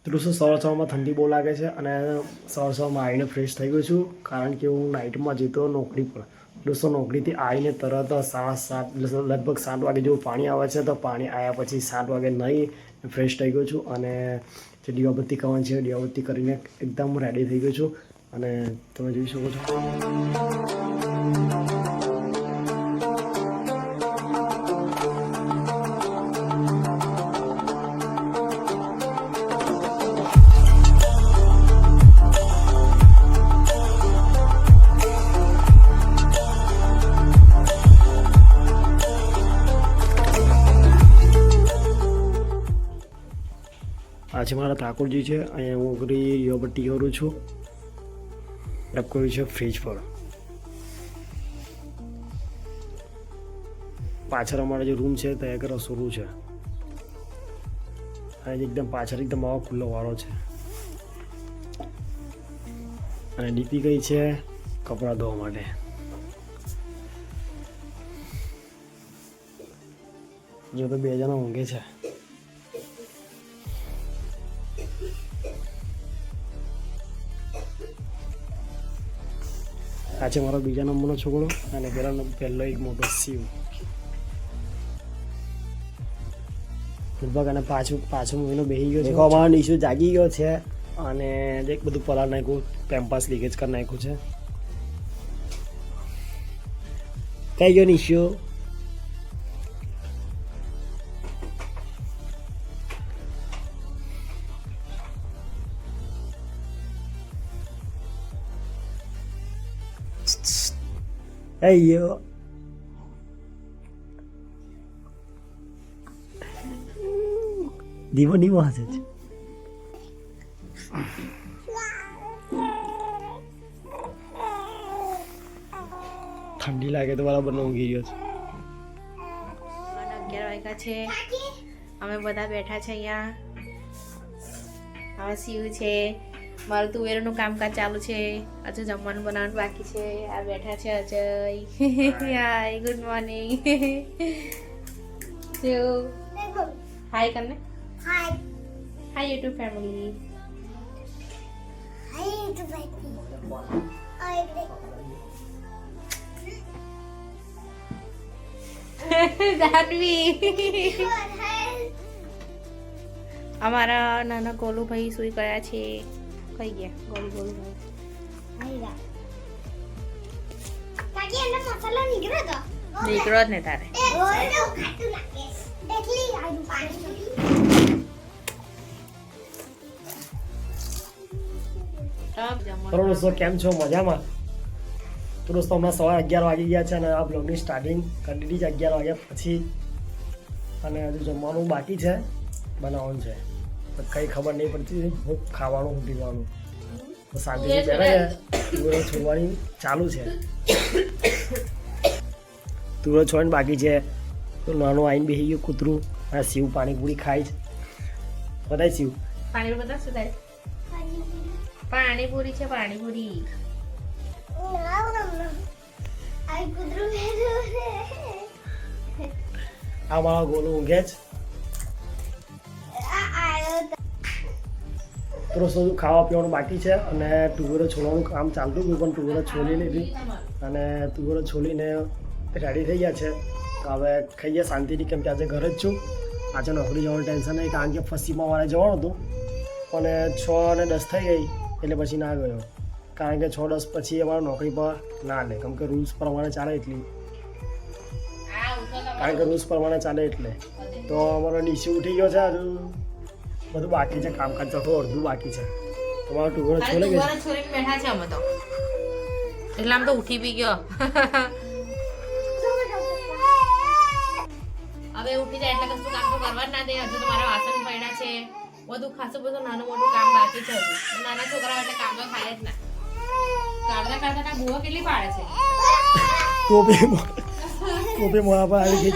ત્રુસો સવારમાં ઠંડી બહુ લાગે છે અને સવારમાં આવીને ફ્રેશ થઈ ગયો છું, કારણ કે હું નાઇટમાં જતો નોકરી પર. દોસ્તો નોકરીથી આવીને તરત 7:30 લગભગ 7 વાગે જેવું પાણી આવે છે, તો પાણી આવ્યા પછી 7 વાગે નહીં ફ્રેશ થઈ ગયો છું અને જે દીવાબત્તી કરવાની છે દીવાબત્તી કરીને એકદમ રેડી થઈ ગયો છું અને તમે જોઈ શકો છો. આ છે મારા ઠાકોરજી છે, અહીંયા હું અગરી દીવાબત્તી કરું છું. રબ કર્યું છે ફ્રીજ પર. પાછળ અમારો જે રૂમ છે ત્યાં એક રસોડું છે અને એકદમ પાછળ એકદમ આવો ખુલ્લો વાળો છે અને ડીપી કઈ છે કપડાં ધોવા માટે. જો તો 2 જણા ઊંઘે છે. આ છે મારો બીજા નંબરનો છોકરો અને પહેલો એક મોટો શિવ. લગભગ અને પાછો મહિનો બેસી ગયો છે. અમારો નિશુ જાગી ગયો છે અને એક બધું પલાળ નાખ્યું, પેમ્પાસ લીકેજ કરી નાખ્યું છે. કઈ ગયો Nishu? Ayo. Di mana saja. ઠંડી લાગે તો બરાબર ઊંઘી ગયો છે. 11 વાગ્યા છે, અમે બધા બેઠા છે અહીંયા. આ શિવ છે, મારું તુવેરનું કામકાજ ચાલુ છે, હજુ જમવાનું બનાવવાનું બાકી છે. આ બેઠા છે અજય. હાય, ગુડ મોર્નિંગ. શિવ હાય કરને. હાય હાય યુટ્યુબ ફેમિલી. હાય યુટ્યુબ ફેમિલી. જાનવી. અમારા નાના ગોલુભાઈ સુઈ ગયા છે. કઈ ગયા ગોલુભાઈ? નીકળો જ ને તારે. દોસ્તો કેમ છો? મજામાં? તો દોસ્તો હમણાં 11:15 વાગી ગયા છે અને આ બ્લોગની સ્ટાર્ટિંગ કરી દીધી છે 11 વાગ્યા પછી અને હજુ જમવાનું બાકી છે, બનાવવાનું છે. કંઈ ખબર નહીં પડતી હું ખાવાનું પીવાનું. તો શાંતિથી બેઠા છે. તુવેરો છોડવાની ચાલુ છે. તુવેરો છોડવાની બાકી છે. તો નાનું આવીને બેસી ગયું કૂતરું અને શિવ પાણીપુરી ખાય છે. બધાય શિવ પાણીપુરી બધા શું થાય? પાણીપુરી છે, પાણીપુરી. આ મારા ગોલું ઊંઘે જ. થોડું ખાવા પીવાનું બાકી છે અને તુવેરો છોડવાનું કામ ચાલતું હતું, પણ તુવેરો છોલી લીધી અને તુવેરો છોલીને રેડી થઈ ગયા છે. તો હવે ખાઈએ શાંતિથી, કેમ કે આજે ઘરે જ છું. આજે નોકરી જવાનું ટેન્શન નહીં, કારણ કે ફસીમાં મારે જવાનું હતું પણ 6:10 થઈ ગઈ એટલે પછી ના ગયો, કારણ કે 6:10 પછી અમારે નોકરી પર ના લે, કેમ કે રૂલ્સ પ્રમાણે ચાલે એટલે. કારણ કે રૂલ્સ પ્રમાણે ચાલે એટલે. તો અમારો ડીસી ઉઠી ગયો છે, હજુ બધું બાકી છે, કામકાજ તો અડધું બાકી છે. તમારો ટુકડો છોલે ગયો છોડીને બેઠા છે અમે તો, એટલે આમ તો ઉઠી બી ગયો. હવે ઉઠી જાય એટલે કશું કામ તો કરવા જ ના દે. હજુ તો મારા વાસણ પડ્યા છે, બધું ખાસું બધું નાનું મોટું કામ બાકી છે. હજુ નાના છોકરા એટલે કામ તો ખાય જ ના. કાઢતા કાઢતા ના બુઓ કેટલી પાડે છે. ટોપી મોડા પર આવી ગઈ.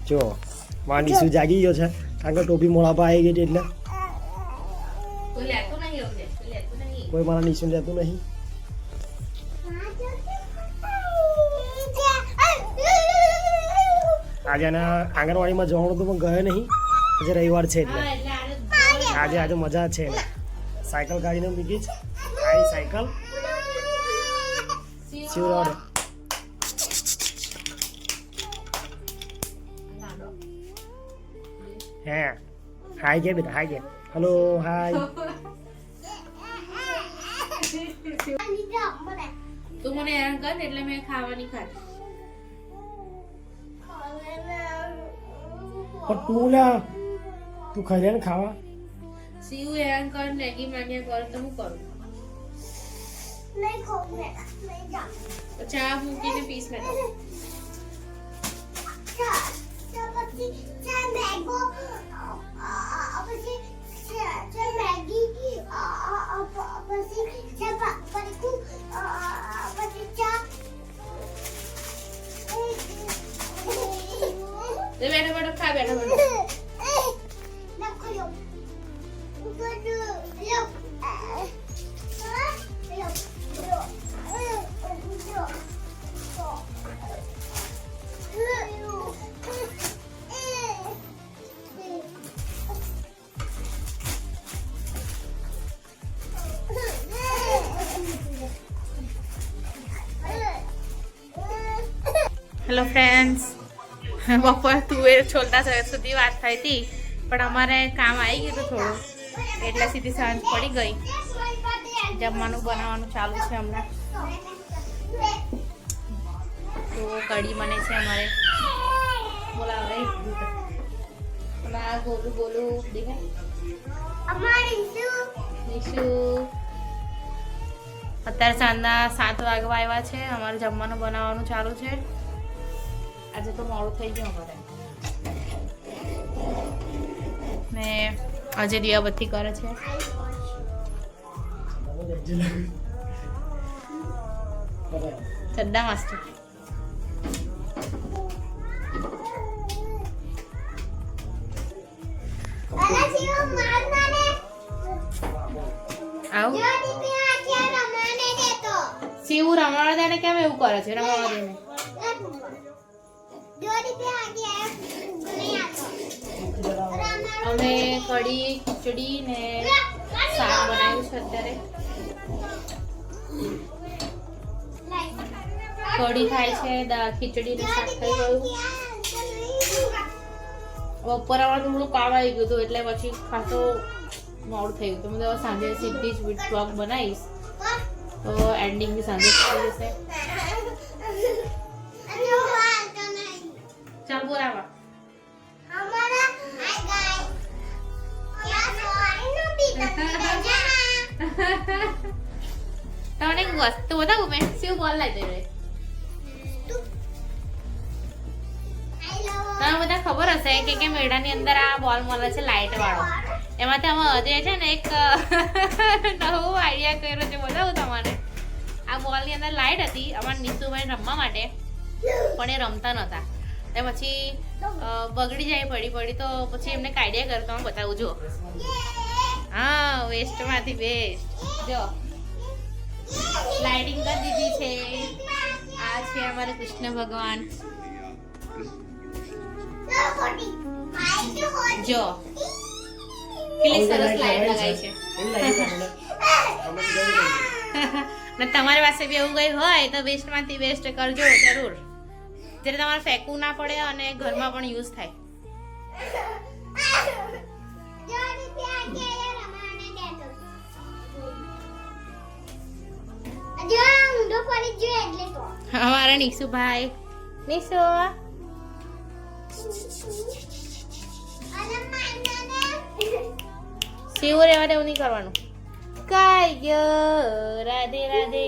જો માં ડીસુ જાગી ગયો છે, કારણ કે ટોપી મોડા પર આવી ગઈ એટલે કોઈ લેતું નહીં, કોઈ લેતું નહીં. કોઈ મારા ડીસુ લેતું નહીં. આજે આના આંગણવાડીમાં જવાનું હતું પણ ગયો નહીં, આજે રવિવાર છે એટલે હા એટલે આજે મજા છે એને. સાયકલ કાઢીને મૂકી જ આવી સાયકલ શિવરાવડે. હે હાય કે બેટા, હાય કે, હલો હાય. તું મને હેરાન કર એટલે મેં ખાવાની ખાધી. પણ તું લ્યા તું ખાઈ લે ને ખાવા. શિવ હેરાન કર, મેગી માંગ્યા કર તો હું કરું? તો ચા મૂકીને પીસ મેં તો. બેઠો બેઠો ખા, બેઠો બેઠો. હેલો ફ્રેન્ડ્સ, બપોર તુવેર છોલતા સુધી વાત થઈ હતી પણ અમારે કામ આવી ગયું હતું થોડું એટલે સીધી સાંજ પડી ગઈ. જમવાનું બનાવવાનું ચાલુ છે હમણાં. તો કઢી બને છે અમારે. બોલાવે ગોલું ગોલું દેખાય નિશુ. અત્યારે સાંજના 7 વાગવા આવ્યા છે. અમારે જમવાનું બનાવવાનું ચાલુ છે. આજે તો મોડું થઈ ગયું અમારે. ને આજે દિયાબત્તી કરે છે. ચડ્ડા માસ્ટર આવ શિવ રમાડવા દે ને. કેમ એવું કરે છે? રમાડવા દે ને. અમે કઢી ખીચડી ને શાક બનાવ્યું છે. અત્યારે કઢી ખાય છે, ખીચડી ને શાક થઈ ગયું. બપોરે થોડું કામ આવી ગયું હતું એટલે પછી ખાસો મોડું થયું. તો મેં સાંજે સીધી જ વ્લોગ બનાવીશ તો એન્ડિંગ બી સાંજે થઈ જશે. ચાલ બોલાવા. તને વસ્તુ બતાવું મેં શું બોલ લાવી દે. તમને બધા ખબર હશે કે મેળાની અંદર આ બોલ મળે છે લાઇટ વાળો. એમાંથી અમે હજે છે ને એક નવો આઈડિયા કર્યો છે, બતાવું તમારે. આ બોલની અંદર લાઇટ હતી અમારા નીતુભાઈ રમવા માટે પણ એ રમતા નહોતા. એ પછી બગડી જાય પડી તો પછી એમને આઈડિયા કર્યો. તમે બતાવું જો. હા, વેસ્ટમાંથી બેસ્ટ. જો લાઇટિંગ કરી દીધી છે. આ છે અમારે કૃષ્ણ ભગવાન. જો કેટલી સરસ લાઈટ લગાવી છે. ને તમારી પાસે બી એવું કઈ હોય તો વેસ્ટમાંથી બેસ્ટ કરજો જરૂર. જ્યારે તમારે ફેંકવું ના પડે અને ઘરમાં પણ યુઝ થાય. અમારા નિશુભાઈ નિશુ શિવ રહેવા દેવું નહીં કરવાનું. કાયો રાધે રાધે.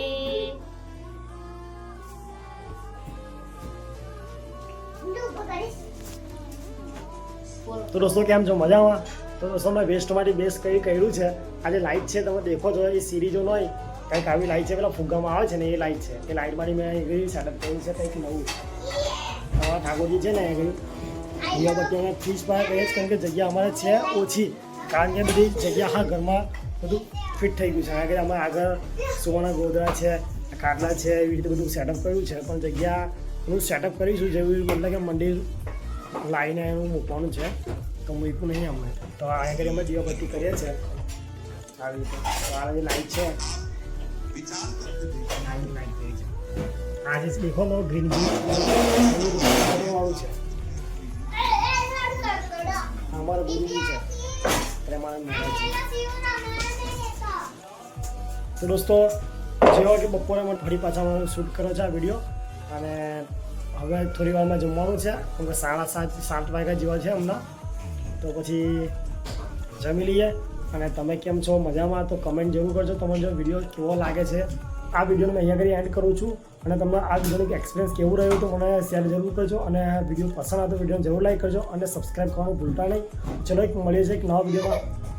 તો દોસ્તો કેમ છો? મજામાં? તો દોસ્તો મેં વેસ્ટમાંથી બેસ્ટ કઈ કર્યું છે. આજે લાઇટ છે, તમે દેખો છો એ સિરીઝો નહીં કંઈક આવી લાઇટ છે, પેલા ફુગ્ગામાં આવે છે ને એ લાઇટ છે. એ લાઇટમાંથી મેં એવી સેટઅપ કર્યું છે કંઈક નવું. અમારા ઠાકોરજી છે ને એ કહ્યું દીવાબત્તી અમે ફ્રીજ પર કહીએ કેમ કે જગ્યા અમારે છે ઓછી, કારણ કે બધી જગ્યા હા ઘરમાં બધું ફિટ થઈ ગયું છે. કારણ કે અમે આગળ સુવાના ગોદડા છે, ખાટલા છે, એવી રીતે બધું સેટઅપ કર્યું છે. પણ જગ્યાનું સેટઅપ કરીશું જેવું મતલબ કે મંદિર લાવીને એનું મૂકવાનું છે તો મૂક્યું નહીં અમે તો અહીંયા કરી અમે દીવાબત્તી કરીએ છીએ આવી રીતે તો આ જે લાઈટ છે આ જે દેખો નો ગ્રીન વાળું છે અમારો ગુરુજી છે તો દોસ્તો જેવો કે બપોરે મને ફરી પાછા શૂટ કર્યો છે આ વિડીયો અને હવે થોડી વારમાં જમવાનું છે કેમ કે 7:30 વાગ્યા જેવા છે હમણાં તો પછી જમી લઈએ અને તમે કેમ છો મજામાં તો કમેન્ટ જરૂર કરજો તમને જો વિડીયો કેવો લાગે છે આ વિડીયોને મેં અહીંયા આગળ એન્ડ કરું છું અને તમને આ વિડીયોનું એક્સપિરિયન્સ કેવું રહ્યું તો મને શેર જરૂર કરજો અને વિડીયો પસંદ આવે તો વિડીયોને જરૂર લાઈક કરજો અને સબસ્ક્રાઈબ કરવાનું ભૂલતા નહીં ચલો એક મળીએ છીએ એક નવા વિડીયોમાં